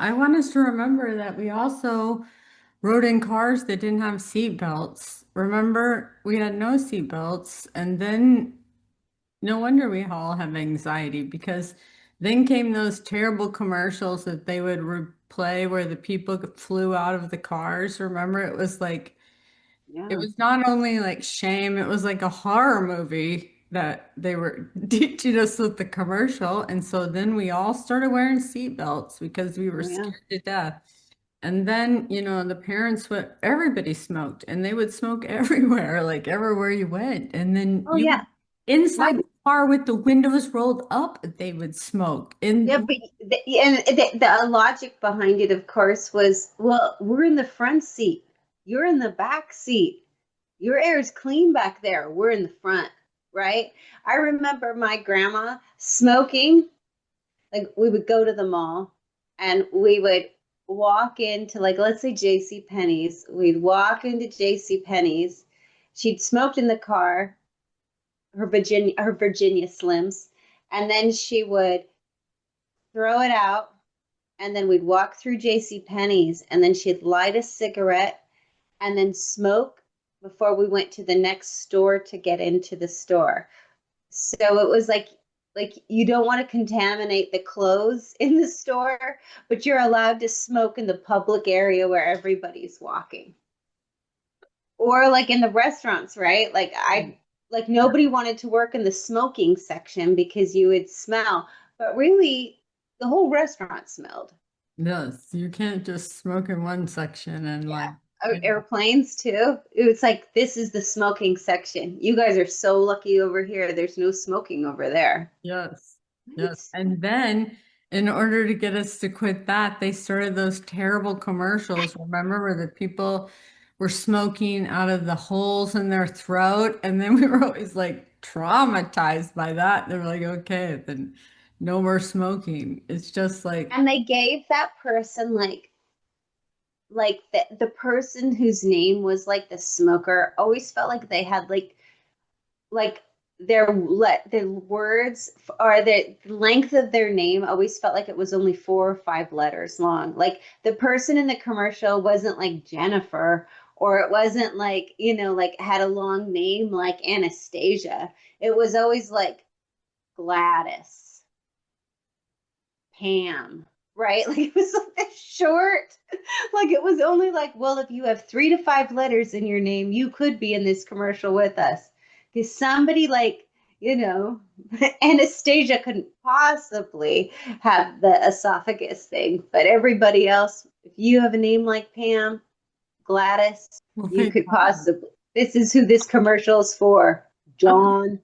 I want us to remember that we also rode in cars that didn't have seat belts. Remember, we had no seat belts, and then no wonder we all have anxiety because then came those terrible commercials that they would replay where the people flew out of the cars. Remember, it Yeah, was not only like shame, it was like a horror movie that they were teaching us with the commercial. And so then we all started wearing seatbelts because we were oh yeah, scared to death. And then, the parents would, everybody smoked and they would smoke everywhere, like everywhere you went. And then oh yeah. My inside the car with the windows rolled up, they would smoke. Yeah, And but the logic behind it, of course, was, well, we're in the front seat. You're in the back seat. Your air is clean back there. We're in the front, right? I remember my grandma smoking. Like we would go to the mall and we would walk into, like, let's say JC Penney's. We'd walk into JC Penney's. She'd smoked in the car, her Virginia Slims, and then she would throw it out, and then we'd walk through JC Penney's, and then she'd light a cigarette and then smoke before we went to the next store to get into the store. So it was like you don't want to contaminate the clothes in the store, but you're allowed to smoke in the public area where everybody's walking. Or like in the restaurants, right? Like nobody wanted to work in the smoking section because you would smell, but really the whole restaurant smelled. yes, you can't just smoke in one section and Yeah. like, Airplanes too. It's like, this is the smoking section. You guys are so lucky over here. There's no smoking over there. yes, yes. Right? And then in order to get us to quit that, they started those terrible commercials, remember, where the people were smoking out of the holes in their throat. And then we were always like traumatized by that. They were like, okay, then no more smoking. It's just like, And they gave that person like the person whose name was like the smoker always felt like they had like their words, or the length of their name always felt like it was only 4 or 5 letters long. Like the person in the commercial wasn't like Jennifer, or it wasn't like, like had a long name like Anastasia. It was always like Gladys, Pam, right? Like it was like this short, like it was only like, well, if you have 3 to 5 letters in your name, you could be in this commercial with us. Because somebody like, you know, Anastasia couldn't possibly have the esophagus thing, but everybody else, if you have a name like Pam, Gladys, oh you my could God. possibly. This is who this commercial is for, John.